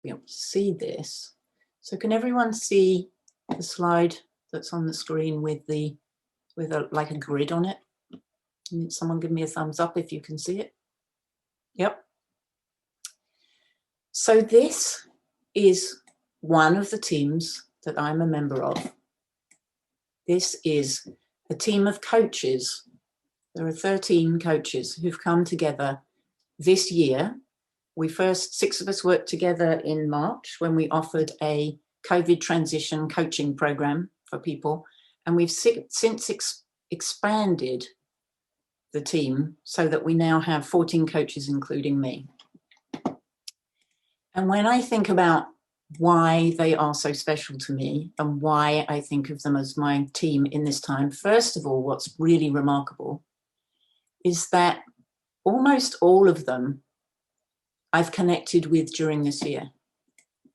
be able to see this. So can everyone see the slide that's on the screen with like a grid on it? Someone give me a thumbs up if you can see it. Yep. So this is one of the teams that I'm a member of. This is a team of coaches. There are 13 coaches who've come together this year. Six of us worked together in March when we offered a COVID transition coaching program for people. And we've since expanded the team so that we now have 14 coaches, including me. And when I think about why they are so special to me and why I think of them as my team in this time, first of all, what's really remarkable is that almost all of them I've connected with during this year.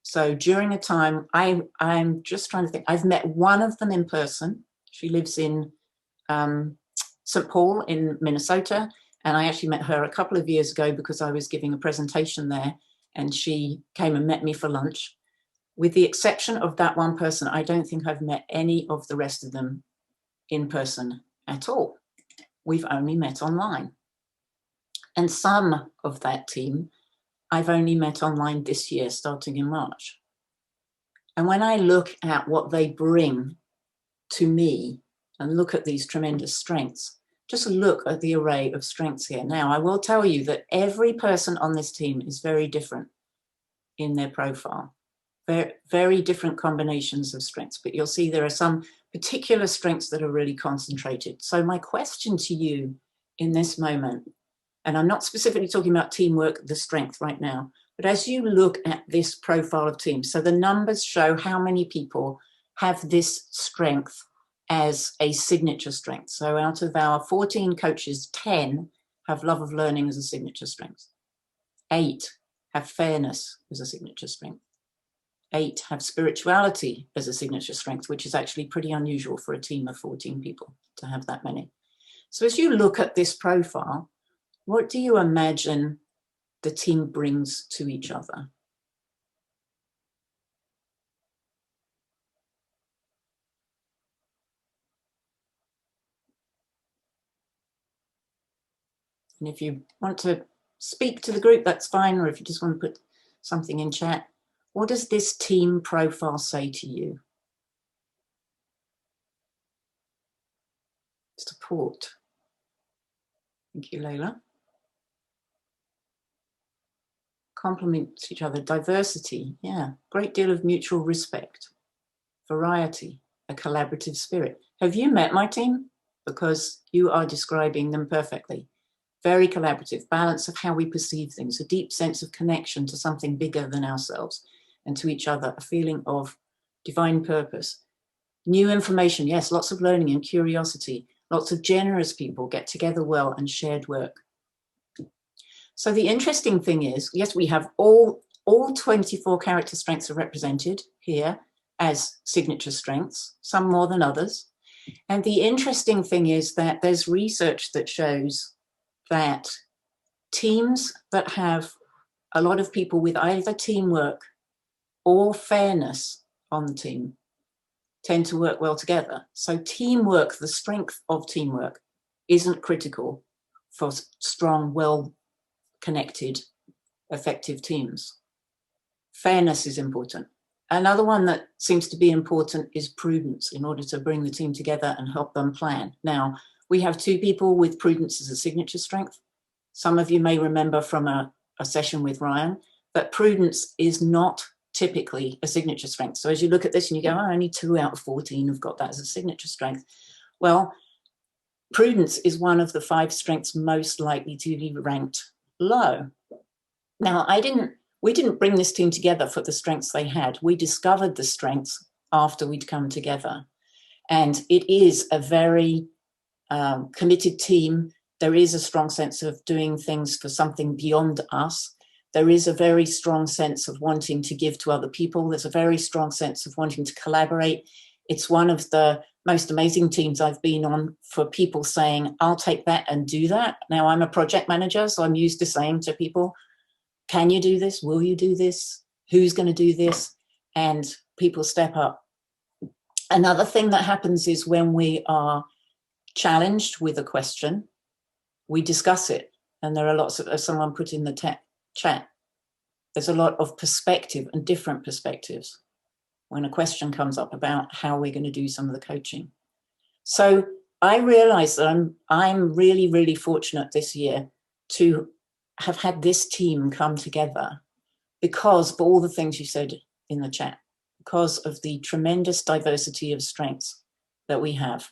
So during a time, I'm just trying to think, I've met one of them in person. She lives in St. Paul in Minnesota. And I actually met her a couple of years ago because I was giving a presentation there and she came and met me for lunch. With the exception of that one person, I don't think I've met any of the rest of them in person at all. We've only met online. And some of that team I've only met online this year, starting in March. And when I look at what they bring to me and look at these tremendous strengths, just look at the array of strengths here. Now, I will tell you that every person on this team is very different in their profile, very, very different combinations of strengths, but you'll see there are some particular strengths that are really concentrated. So my question to you in this moment, and I'm not specifically talking about teamwork, the strength right now, but as you look at this profile of teams, so the numbers show how many people have this strength as a signature strength. So out of our 14 coaches, 10 have love of learning as a signature strength. 8 have fairness as a signature strength. 8 have spirituality as a signature strength, which is actually pretty unusual for a team of 14 people to have that many. So as you look at this profile, what do you imagine the team brings to each other? And if you want to speak to the group, that's fine. Or if you just want to put something in chat, what does this team profile say to you? Support. Thank you, Layla. Complement each other. Diversity. Yeah. Great deal of mutual respect. Variety. A collaborative spirit. Have you met my team? Because you are describing them perfectly. Very collaborative, balance of how we perceive things, a deep sense of connection to something bigger than ourselves and to each other, a feeling of divine purpose. New information, yes, lots of learning and curiosity. Lots of generous people get together well and shared work. So the interesting thing is, yes, we have all 24 character strengths are represented here as signature strengths, some more than others. And the interesting thing is that there's research that shows that teams that have a lot of people with either teamwork or fairness on the team tend to work well together. So teamwork, the strength of teamwork, isn't critical for strong, well-connected, effective teams. Fairness is important. Another one that seems to be important is prudence in order to bring the team together and help them plan. Now, we have 2 people with prudence as a signature strength. Some of you may remember from a session with Ryan that prudence is not typically a signature strength. So as you look at this and you go, oh, only 2 out of 14 have got that as a signature strength. Well, prudence is one of the 5 strengths most likely to be ranked low. Now, we didn't bring this team together for the strengths they had. We discovered the strengths after we'd come together. And it is a very committed team. There is a strong sense of doing things for something beyond us. There is a very strong sense of wanting to give to other people. There's a very strong sense of wanting to collaborate. It's one of the most amazing teams I've been on for people saying, I'll take that and do that. Now, I'm a project manager, so I'm used to saying to people, can you do this? Will you do this? who's going to do this, and people step up. Another thing that happens is when we are challenged with a question, we discuss it. And there are lots of, as someone put in the chat, there's a lot of perspective and different perspectives when a question comes up about how we're going to do some of the coaching. So I realize that I'm really, really fortunate this year to have had this team come together because of all the things you said in the chat, because of the tremendous diversity of strengths that we have.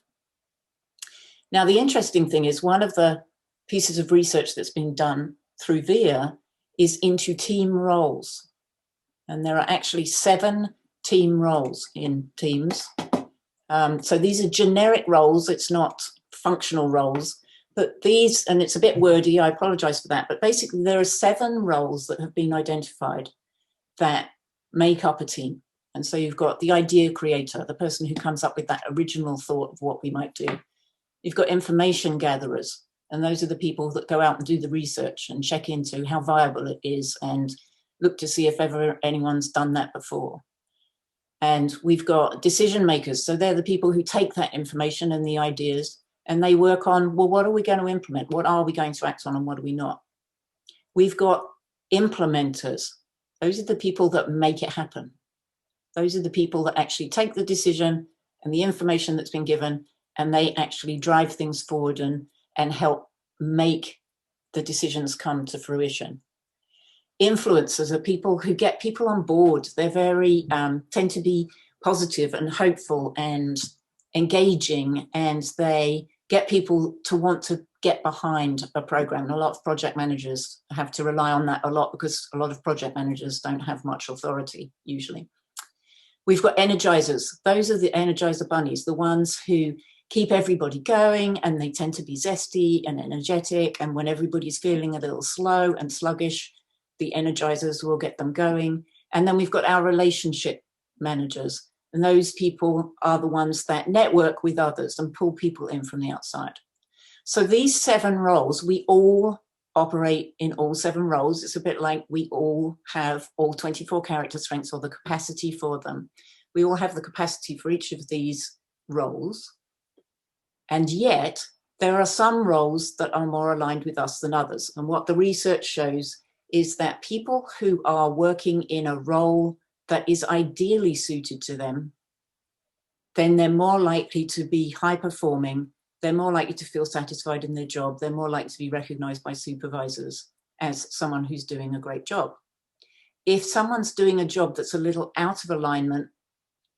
Now, the interesting thing is one of the pieces of research that's been done through VIA is into team roles. And there are actually 7 team roles in teams. So these are generic roles. It's not functional roles, but these, and it's a bit wordy, I apologize for that, but basically there are 7 roles that have been identified that make up a team. And so you've got the idea creator, the person who comes up with that original thought of what we might do. You've got information gatherers, and those are the people that go out and do the research and check into how viable it is and look to see if ever anyone's done that before. And we've got decision makers. So they're the people who take that information and the ideas and they work on, well, what are we going to implement? What are we going to act on and what are we not? We've got implementers. Those are the people that make it happen. Those are the people that actually take the decision and the information that's been given and they actually drive things forward and help make the decisions come to fruition. Influencers are people who get people on board. They're very, tend to be positive and hopeful and engaging, and they get people to want to get behind a program. And a lot of project managers have to rely on that a lot because a lot of project managers don't have much authority usually. We've got energizers. Those are the energizer bunnies, the ones who keep everybody going, and they tend to be zesty and energetic. And when everybody's feeling a little slow and sluggish, the energizers will get them going. And then we've got our relationship managers. And those people are the ones that network with others and pull people in from the outside. So these 7 roles, we all operate in all 7 roles. It's a bit like we all have all 24 character strengths or the capacity for them. We all have the capacity for each of these roles. And yet there are some roles that are more aligned with us than others. And what the research shows is that people who are working in a role that is ideally suited to them, then they're more likely to be high performing. They're more likely to feel satisfied in their job. They're more likely to be recognized by supervisors as someone who's doing a great job. If someone's doing a job that's a little out of alignment,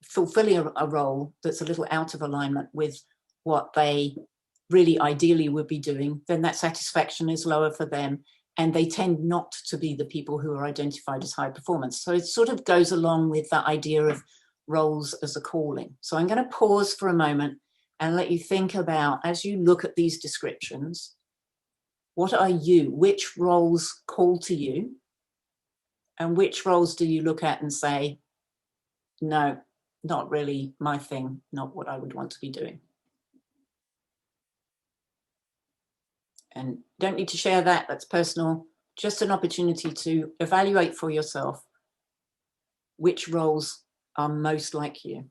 fulfilling a role that's a little out of alignment with what they really ideally would be doing, then that satisfaction is lower for them. And they tend not to be the people who are identified as high performance. So it sort of goes along with that idea of roles as a calling. So I'm going to pause for a moment and let you think about, as you look at these descriptions, what are you? Which roles call to you? And which roles do you look at and say, no, not really my thing, not what I would want to be doing? And don't need to share that, that's personal. Just an opportunity to evaluate for yourself which roles are most like you.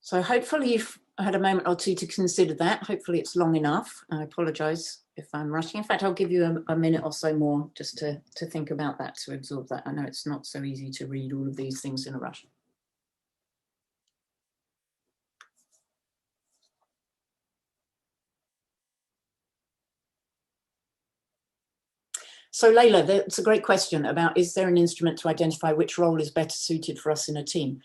So hopefully you've had a moment or two to consider that. Hopefully it's long enough. I apologize if I'm rushing. In fact, I'll give you a minute or so more just to think about that, to absorb that. I know it's not so easy to read all of these things in a rush. So Layla, that's a great question about, is there an instrument to identify which role is better suited for us in a team?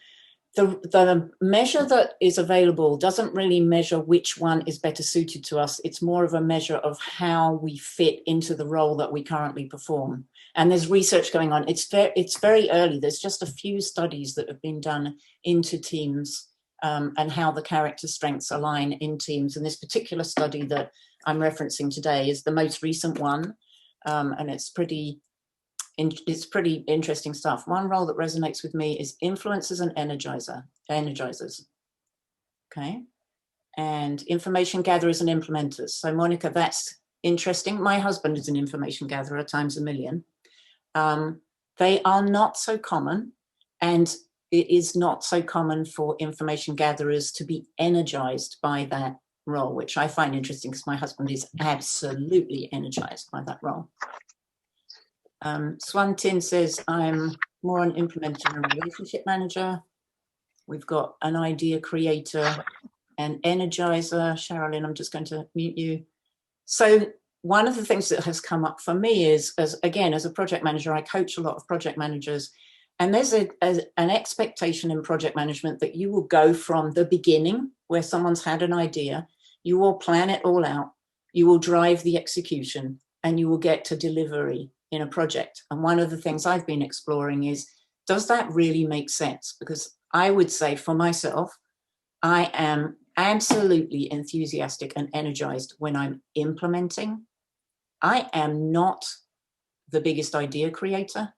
The measure that is available doesn't really measure which one is better suited to us. It's more of a measure of how we fit into the role that we currently perform. And there's research going on. It's very early. There's just a few studies that have been done into teams and how the character strengths align in teams. And this particular study that I'm referencing today is the most recent one. And it's pretty it's pretty interesting stuff. One role that resonates with me is influencers and energizers. Okay. And information gatherers and implementers. So Monica, that's interesting. My husband is an information gatherer times a million. They are not so common, and it is not so common for information gatherers to be energized by that role, which I find interesting because my husband is absolutely energized by that role. Swantin says, I'm more an implementer and relationship manager. We've got an idea creator and energizer. Sherilyn, I'm just going to mute you. So one of the things that has come up for me is, as a project manager, I coach a lot of project managers, and there's an expectation in project management that you will go from the beginning where someone's had an idea, you will plan it all out, you will drive the execution, and you will get to delivery in a project. And one of the things I've been exploring is, does that really make sense? Because I would say for myself, I am absolutely enthusiastic and energized when I'm implementing. I am not the biggest idea creator,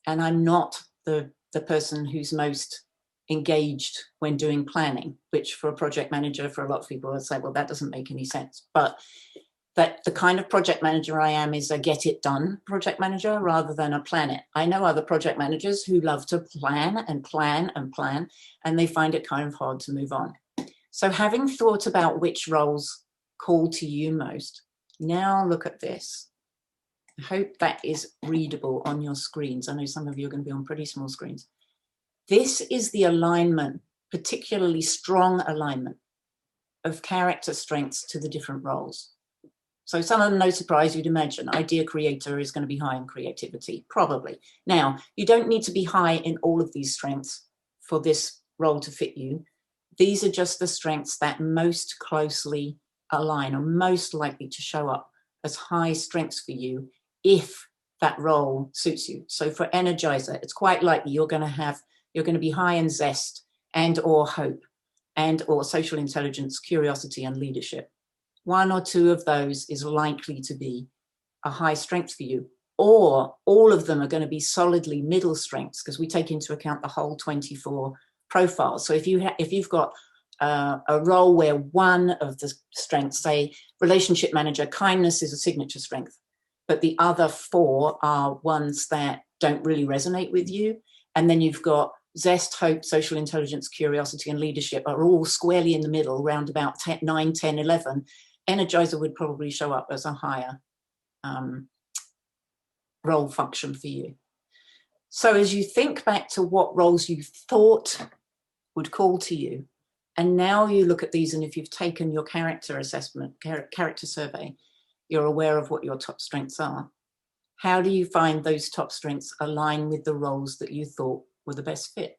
and I'm not the person who's most engaged when doing planning, which for a project manager, for a lot of people would say, well, that doesn't make any sense. But that the kind of project manager I am is a get it done project manager rather than a plan it. I know other project managers who love to plan and plan and plan, and they find it kind of hard to move on. So having thought about which roles call to you most, now look at this. I hope that is readable on your screens. I know some of you are going to be on pretty small screens. This is the alignment, particularly strong alignment of character strengths to the different roles. So some of them, no surprise, you'd imagine idea creator is going to be high in creativity, probably. Now, you don't need to be high in all of these strengths for this role to fit you. These are just the strengths that most closely align or most likely to show up as high strengths for you if that role suits you. So for energizer, it's quite likely you're going to be high in zest and or hope and or social intelligence, curiosity, and leadership. One or two of those is likely to be a high strength for you, or all of them are going to be solidly middle strengths because we take into account the whole 24 profiles. So if you've got a role where one of the strengths, say relationship manager, kindness is a signature strength, but the other four are ones that don't really resonate with you, and then you've got zest, hope, social intelligence, curiosity, and leadership are all squarely in the middle, around about 9, 10, 11. Energizer would probably show up as a higher role function for you. So as you think back to what roles you thought would call to you, and now you look at these, and if you've taken your character assessment, character survey, you're aware of what your top strengths are. How do you find those top strengths align with the roles that you thought were the best fit?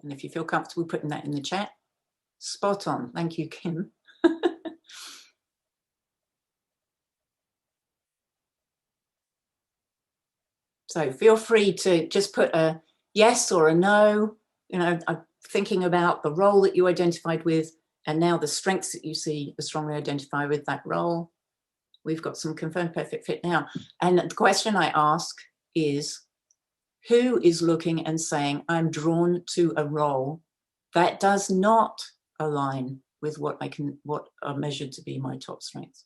And if you feel comfortable putting that in the chat, spot on. Thank you, Kim. So feel free to just put a yes or a no. You know, I'm thinking about the role that you identified with, and now the strengths that you see are strongly identify with that role. We've got some confirmed perfect fit now. And the question I ask is, who is looking and saying, I'm drawn to a role that does not align with what are measured to be my top strengths?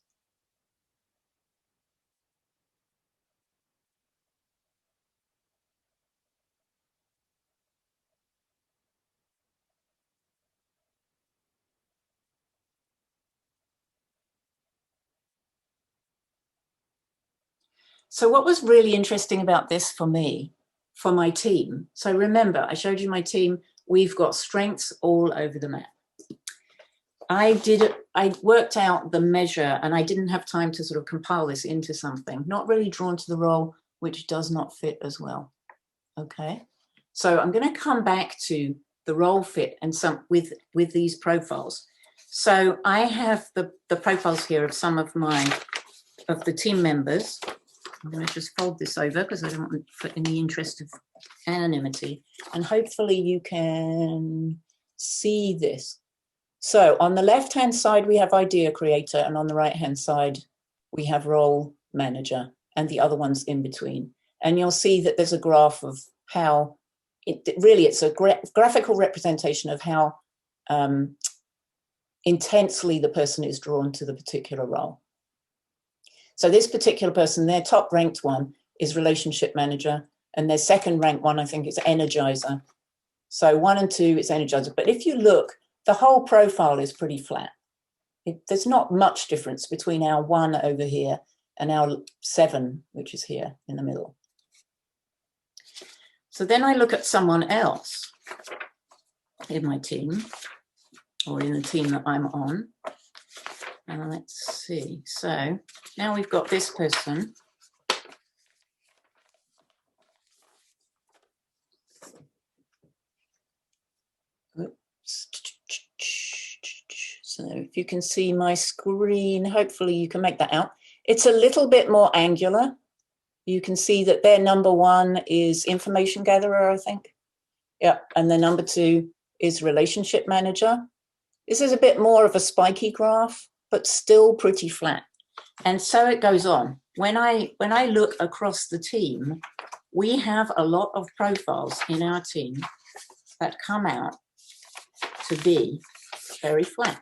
So what was really interesting about this for me, for my team, so remember, I showed you my team, we've got strengths all over the map. I worked out the measure, and I didn't have time to sort of compile this into something, not really drawn to the role, which does not fit as well. Okay, so I'm going to come back to the role fit and some with these profiles. So I have the profiles here of some of the team members. I'm going to just fold this over because I don't want to, in the interest of anonymity, and hopefully you can see this. So on the left-hand side, we have idea creator, and on the right-hand side, we have role manager, and the other one's in between. And you'll see that there's a graph of how, it's a graphical representation of how intensely the person is drawn to the particular role. So this particular person, their top ranked one is relationship manager, and their second ranked one, I think, is energizer. So 1 and 2 is energizer. But if you look, the whole profile is pretty flat. There's not much difference between our 1 over here and our 7, which is here in the middle. So then I look at someone else in my team, or in the team that I'm on. And let's see. So now we've got this person. Oops. So if you can see my screen, hopefully you can make that out. It's a little bit more angular. You can see that their number 1 is information gatherer, I think. Yeah, and the number 2 is relationship manager. This is a bit more of a spiky graph, but still pretty flat. And so it goes on. When I look across the team, we have a lot of profiles in our team that come out to be very flat.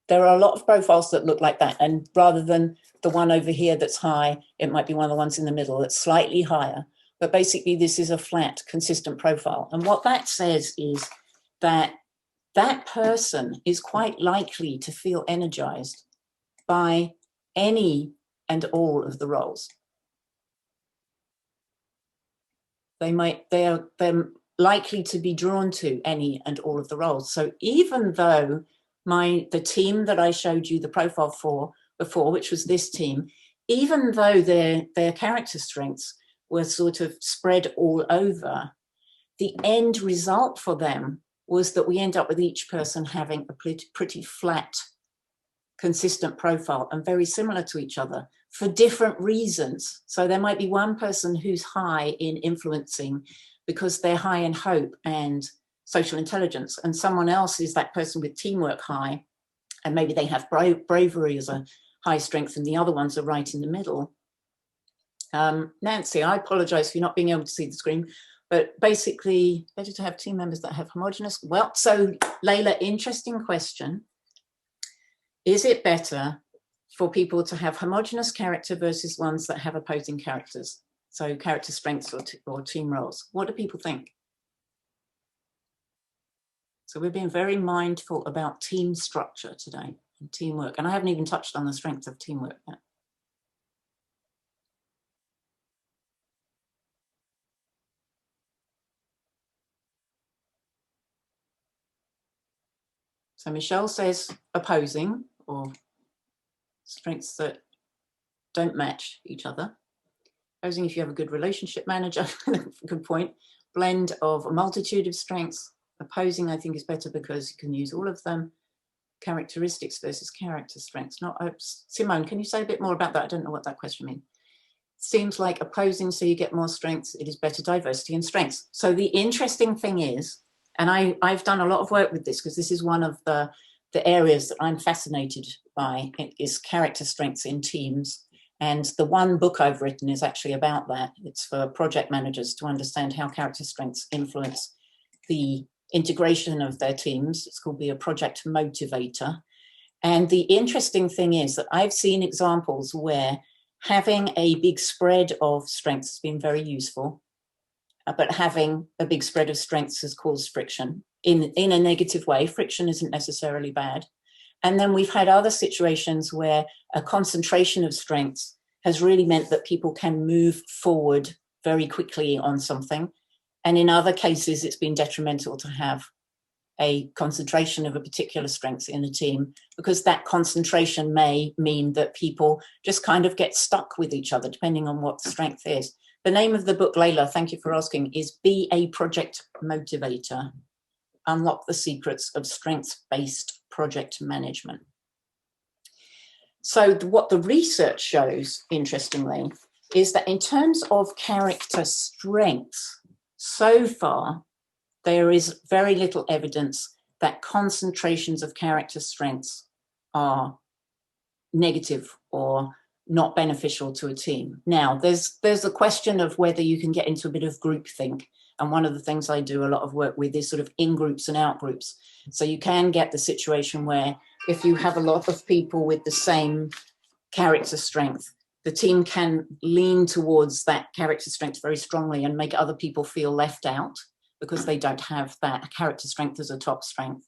There are a lot of profiles that look like that, and rather than the one over here that's high, it might be one of the ones in the middle that's slightly higher. But basically, this is a flat, consistent profile. And what that says is that that person is quite likely to feel energized by any and all of the roles. They're likely to be drawn to any and all of the roles. So even though the team that I showed you the profile for before, which was this team, even though their character strengths were sort of spread all over, the end result for them was that we end up with each person having a pretty flat, consistent profile and very similar to each other for different reasons. So there might be one person who's high in influencing because they're high in hope and social intelligence, and someone else is that person with teamwork high, and maybe they have bravery as a high strength, and the other ones are right in the middle. Nancy, I apologize for you not being able to see the screen, but basically better to have team members that have homogenous. Well, so Layla, interesting question. Is it better for people to have homogenous character versus ones that have opposing characters? So character strengths or team roles. What do people think? So we're being very mindful about team structure today and teamwork. And I haven't even touched on the strength of teamwork yet. So Michelle says opposing, or strengths that don't match each other. Opposing if you have a good relationship manager, good point. Blend of a multitude of strengths. Opposing, I think, is better because you can use all of them. Characteristics versus character strengths. Not Simone, can you say a bit more about that? I don't know what that question means. Seems like opposing, so you get more strengths. It is better diversity and strengths. So the interesting thing is, and I've done a lot of work with this because this is one of the areas that I'm fascinated by, is character strengths in teams. And the one book I've written is actually about that. It's for project managers to understand how character strengths influence the integration of their teams. It's called Be a Project Motivator. And the interesting thing is that I've seen examples where having a big spread of strengths has been very useful, but having a big spread of strengths has caused friction in a negative way. Friction isn't necessarily bad. And then we've had other situations where a concentration of strengths has really meant that people can move forward very quickly on something. And in other cases, it's been detrimental to have a concentration of a particular strength in a team, because that concentration may mean that people just kind of get stuck with each other, depending on what the strength is. The name of the book, Layla, thank you for asking, is Be a Project Motivator. Unlock the Secrets of Strengths-Based Project Management. So what the research shows, interestingly, is that in terms of character strengths, so far, there is very little evidence that concentrations of character strengths are negative or not beneficial to a team. Now, there's a question of whether you can get into a bit of groupthink. And one of the things I do a lot of work with is sort of in groups and out groups. So you can get the situation where if you have a lot of people with the same character strength, the team can lean towards that character strength very strongly and make other people feel left out because they don't have that character strength as a top strength.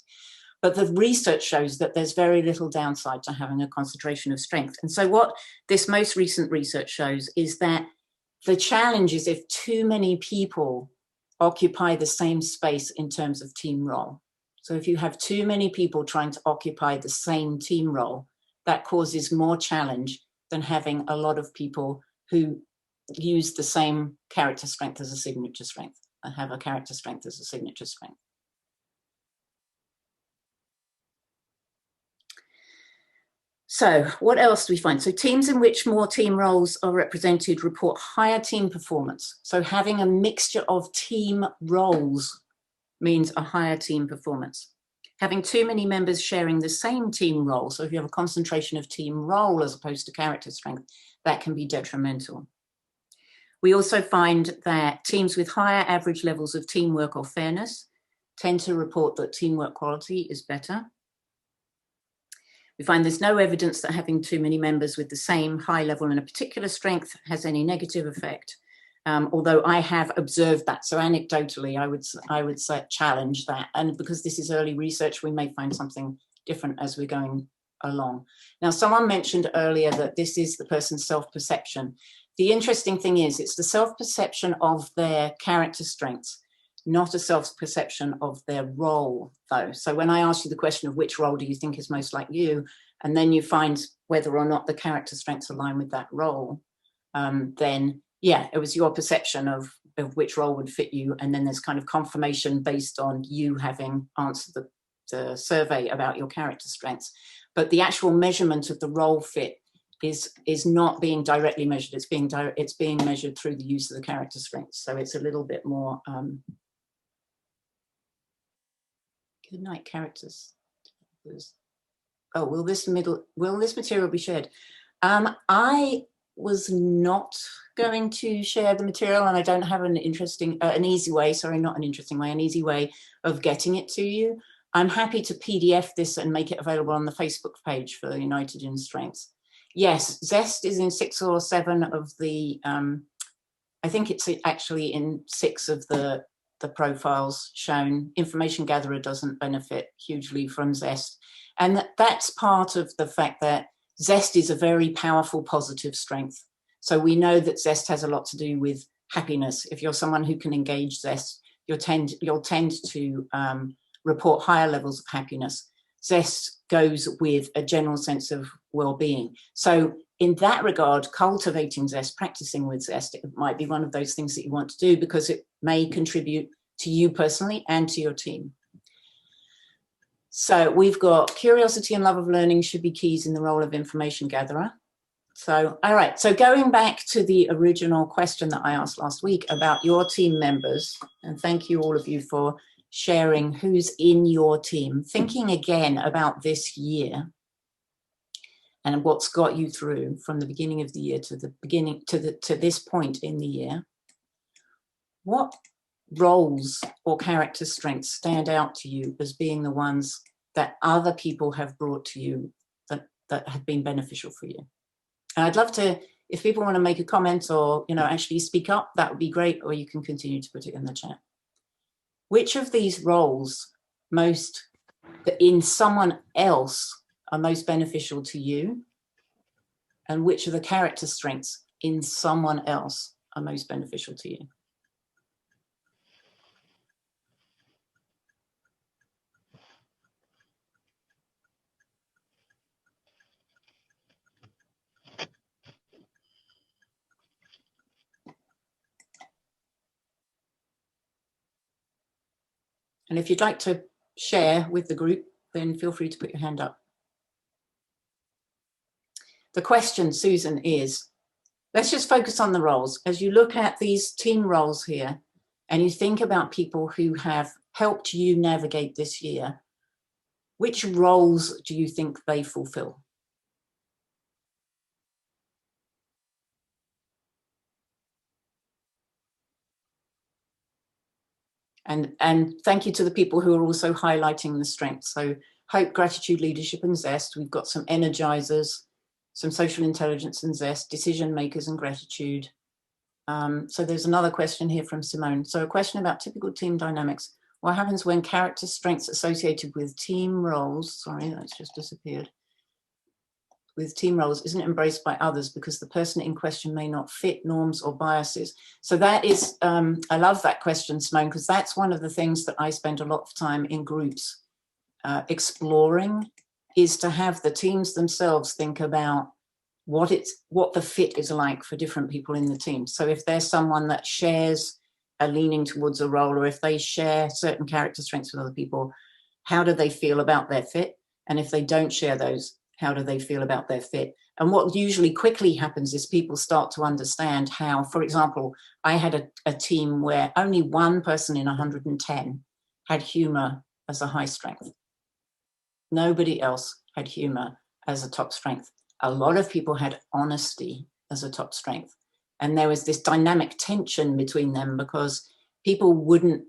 But the research shows that there's very little downside to having a concentration of strength. And so what this most recent research shows is that the challenge is if too many people occupy the same space in terms of team role. So if you have too many people trying to occupy the same team role, that causes more challenge than having a lot of people who use the same character strength as a signature strength and have a character strength as a signature strength. So what else do we find? So teams in which more team roles are represented report higher team performance. So having a mixture of team roles means a higher team performance. Having too many members sharing the same team role, so if you have a concentration of team role as opposed to character strength, that can be detrimental. We also find that teams with higher average levels of teamwork or fairness tend to report that teamwork quality is better. We find there's no evidence that having too many members with the same high level in a particular strength has any negative effect, although I have observed that. So anecdotally, I would say challenge that. And because this is early research, we may find something different as we're going along. Now, someone mentioned earlier that this is the person's self-perception. The interesting thing is it's the self-perception of their character strengths, not a self-perception of their role, though. So when I ask you the question of which role do you think is most like you, and then you find whether or not the character strengths align with that role, then yeah, it was your perception of which role would fit you. And then there's kind of confirmation based on you having answered the survey about your character strengths. But the actual measurement of the role fit is not being directly measured. It's being measured through the use of the character strengths. So it's a little bit more good night, characters. Oh, will this material be shared? I was not going to share the material, and I don't have an easy way of getting it to you. I'm happy to PDF this and make it available on the Facebook page for United in Strengths. Yes, Zest is in 6 or 7 of the, I think it's actually in 6 of the profiles shown. Information Gatherer doesn't benefit hugely from Zest. And that's part of the fact that Zest is a very powerful positive strength. So we know that Zest has a lot to do with happiness. If you're someone who can engage Zest, you'll tend to report higher levels of happiness. Zest goes with a general sense of well-being. So in that regard, cultivating Zest, practicing with Zest, it might be one of those things that you want to do because it may contribute to you personally and to your team. So we've got curiosity and love of learning should be keys in the role of information gatherer. So, all right, so going back to the original question that I asked last week about your team members, and thank you all of you for sharing who's in your team, thinking again about this year and what's got you through from the beginning of the year to this point in the year. What roles or character strengths stand out to you as being the ones that other people have brought to you that have been beneficial for you? And I'd love to, if people want to make a comment or actually speak up, that would be great, or you can continue to put it in the chat. Which of these roles in someone else are most beneficial to you? And which of the character strengths in someone else are most beneficial to you? And if you'd like to share with the group, then feel free to put your hand up. The question, Susan, is, let's just focus on the roles. As you look at these team roles here, and you think about people who have helped you navigate this year, which roles do you think they fulfill? And thank you to the people who are also highlighting the strengths. So hope, gratitude, leadership, and zest. We've got some energizers, some social intelligence and zest, decision makers and gratitude. So there's another question here from Simone. So a question about typical team dynamics. What happens when character strengths associated with team roles, sorry, that's just disappeared, with team roles isn't embraced by others because the person in question may not fit norms or biases? So that is, I love that question, Simone, because that's one of the things that I spend a lot of time in groups exploring, is to have the teams themselves think about what the fit is like for different people in the team. So if there's someone that shares a leaning towards a role, or if they share certain character strengths with other people, how do they feel about their fit? And if they don't share those, how do they feel about their fit? And what usually quickly happens is people start to understand how, for example, I had a team where only one person in 110 had humor as a high strength. Nobody else had humor as a top strength. A lot of people had honesty as a top strength. And there was this dynamic tension between them because people wouldn't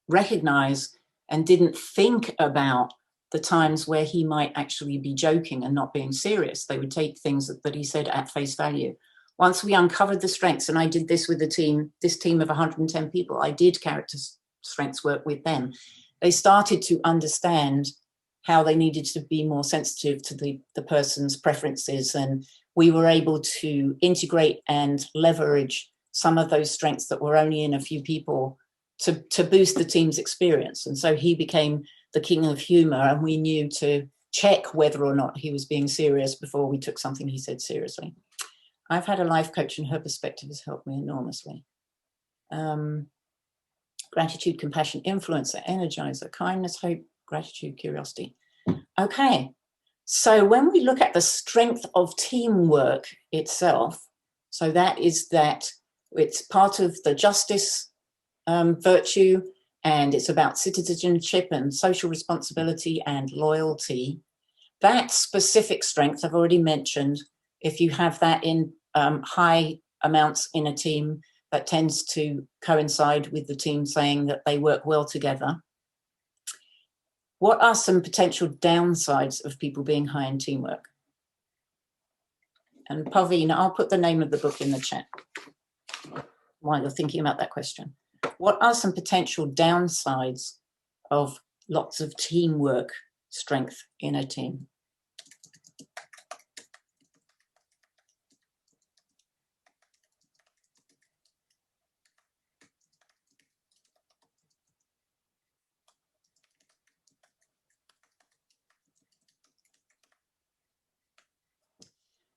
recognize and didn't think about the times where he might actually be joking and not being serious. They would take things that he said at face value. Once we uncovered the strengths, and I did this with this team of 110 people, I did character strengths work with them. They started to understand how they needed to be more sensitive to the person's preferences. And we were able to integrate and leverage some of those strengths that were only in a few people to boost the team's experience. And so he became the king of humor, and we knew to check whether or not he was being serious before we took something he said seriously. I've had a life coach, and her perspective has helped me enormously. Gratitude, compassion, influencer, energizer, kindness, hope, gratitude, curiosity. Okay, so when we look at the strength of teamwork itself, so that it's part of the justice virtue, and it's about citizenship and social responsibility and loyalty. That specific strength I've already mentioned, if you have that in high amounts in a team, that tends to coincide with the team saying that they work well together. What are some potential downsides of people being high in teamwork? And Pavina, I'll put the name of the book in the chat while you're thinking about that question. What are some potential downsides of lots of teamwork strength in a team?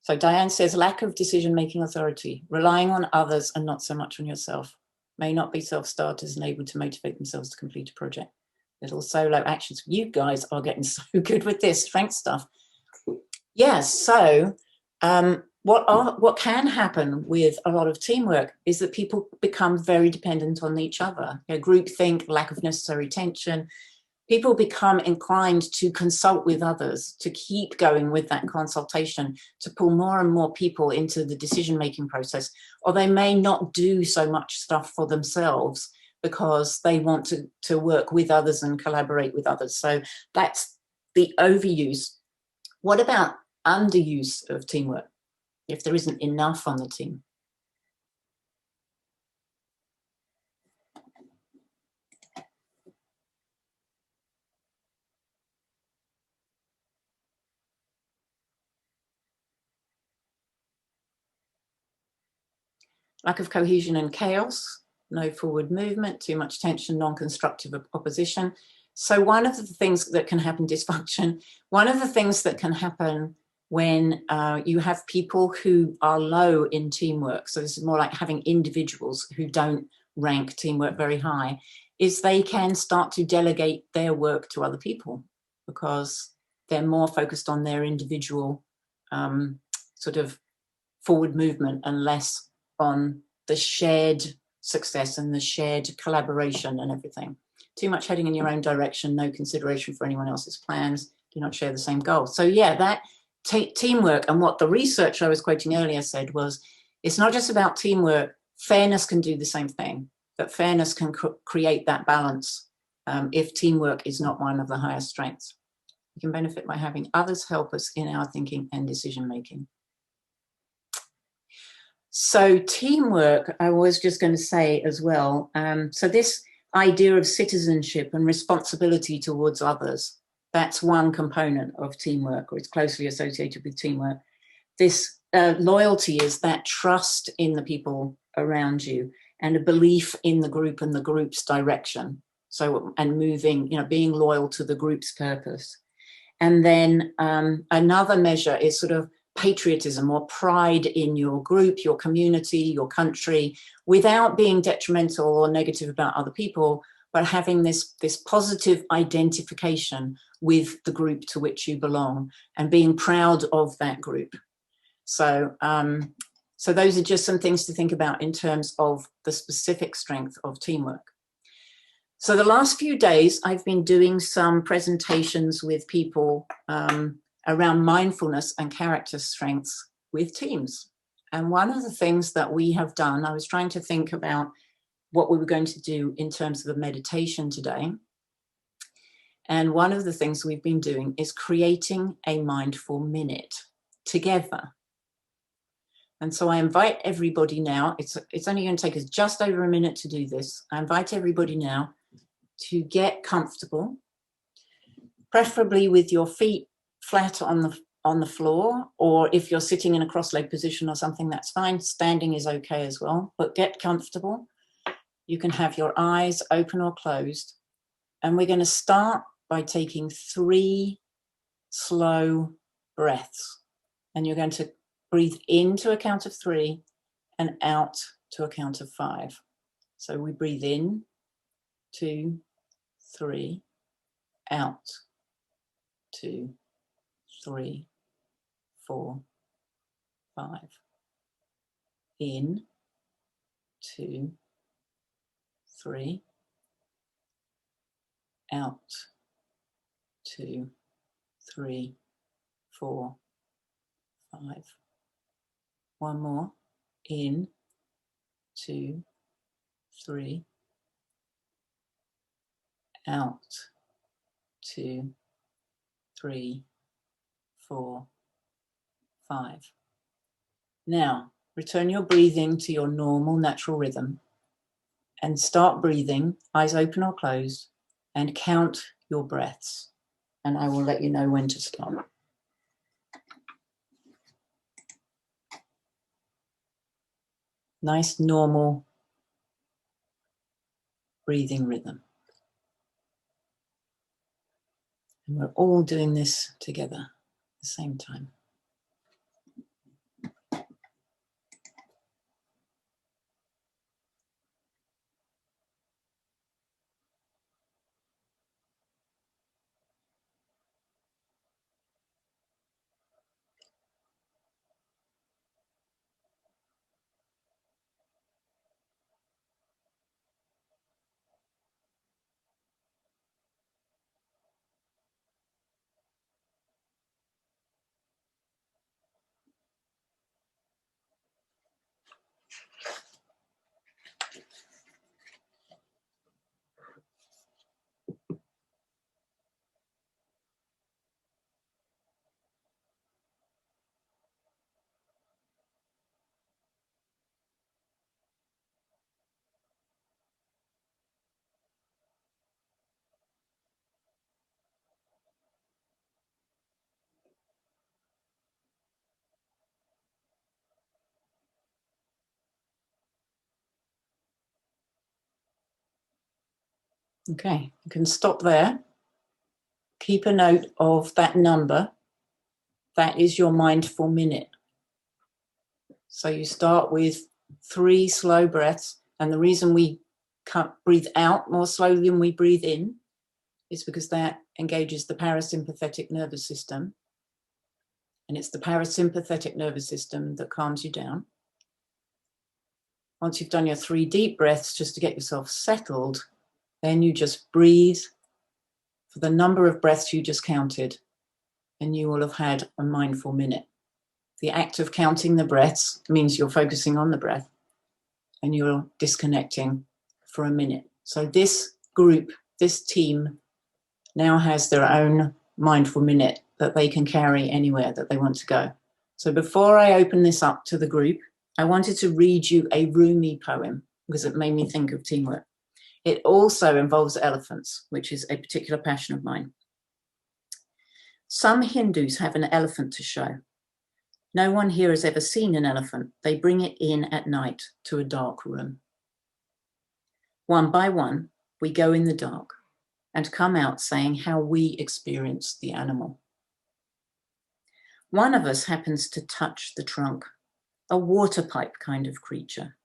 So Diane says, lack of decision-making authority, relying on others and not so much on yourself, may not be self-starters and able to motivate themselves to complete a project. Little solo actions. You guys are getting so good with this strength stuff. Yes, so what can happen with a lot of teamwork is that people become very dependent on each other. Groupthink, lack of necessary tension. People become inclined to consult with others, to keep going with that consultation, to pull more and more people into the decision-making process, or they may not do so much stuff for themselves because they want to work with others and collaborate with others. So that's the overuse. What about underuse of teamwork, if there isn't enough on the team? Lack of cohesion and chaos, no forward movement, too much tension, non-constructive opposition. So one of the things that can happen, dysfunction, one of the things that can happen when you have people who are low in teamwork, so this is more like having individuals who don't rank teamwork very high, is they can start to delegate their work to other people because they're more focused on their individual sort of forward movement and less on the shared success and the shared collaboration and everything. Too much heading in your own direction, no consideration for anyone else's plans, do not share the same goal. So yeah, that teamwork, and what the research I was quoting earlier said was, it's not just about teamwork, fairness can do the same thing, that fairness can create that balance if teamwork is not one of the highest strengths. We can benefit by having others help us in our thinking and decision making. So teamwork, I was just going to say as well, so this idea of citizenship and responsibility towards others, that's one component of teamwork, or it's closely associated with teamwork. This loyalty is that trust in the people around you and a belief in the group and the group's direction. So, and moving, you know, being loyal to the group's purpose. And then another measure is sort of patriotism or pride in your group, your community, your country, without being detrimental or negative about other people, but having this positive identification with the group to which you belong and being proud of that group. So, so those are just some things to think about in terms of the specific strength of teamwork. So the last few days, I've been doing some presentations with people around mindfulness and character strengths with teams. And one of the things that we have done, I was trying to think about what we were going to do in terms of a meditation today. And one of the things we've been doing is creating a mindful minute together. And so I invite everybody now, it's only going to take us just over a minute to do this. I invite everybody now to get comfortable, preferably with your feet flat on the floor, or if you're sitting in a cross-leg position or something, that's fine. Standing is okay as well, but get comfortable. You can have your eyes open or closed. And we're going to start by taking 3 slow breaths. And you're going to breathe in to a count of 3 and out to a count of 5. So we breathe in, 2, 3, out, 2, 3, 4, 5. In, 2, 3, out, 2, 3, 4, 5. One more. In, 2, 3, out, 2, 3, 4, 5. Now, return your breathing to your normal natural rhythm and start breathing, eyes open or closed, and count your breaths. And I will let you know when to stop. Nice, normal breathing rhythm. And we're all doing this together at the same time. Okay, you can stop there. Keep a note of that number. That is your mindful minute. So you start with 3 slow breaths. And the reason we can't breathe out more slowly than we breathe in is because that engages the parasympathetic nervous system. And it's the parasympathetic nervous system that calms you down. Once you've done your 3 deep breaths, just to get yourself settled, Then you just breathe for the number of breaths you just counted, and you will have had a mindful minute. The act of counting the breaths means you're focusing on the breath and you're disconnecting for a minute. So this group, this team now has their own mindful minute that they can carry anywhere that they want to go. So before I open this up to the group, I wanted to read you a Rumi poem because it made me think of teamwork. It also involves elephants, which is a particular passion of mine. Some Hindus have an elephant to show. No one here has ever seen an elephant. They bring it in at night to a dark room. One by one, we go in the dark and come out saying how we experience the animal. One of us happens to touch the trunk, a water pipe kind of creature.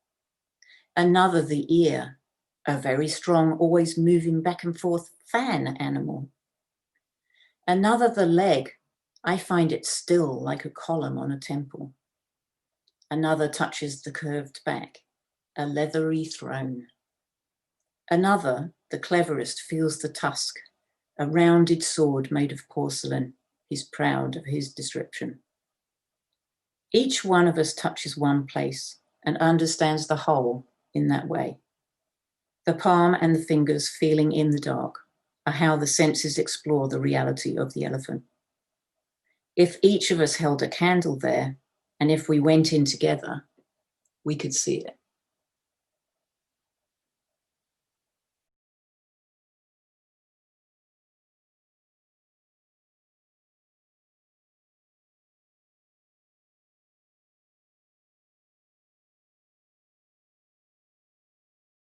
Another the ear, a very strong, always moving back and forth fan animal. Another the leg, I find it still like a column on a temple. Another touches the curved back, a leathery throne. Another, the cleverest, feels the tusk, a rounded sword made of porcelain. He's proud of his description. Each one of us touches one place and understands the whole in that way. The palm and the fingers feeling in the dark are how the senses explore the reality of the elephant. If each of us held a candle there, and if we went in together, we could see it.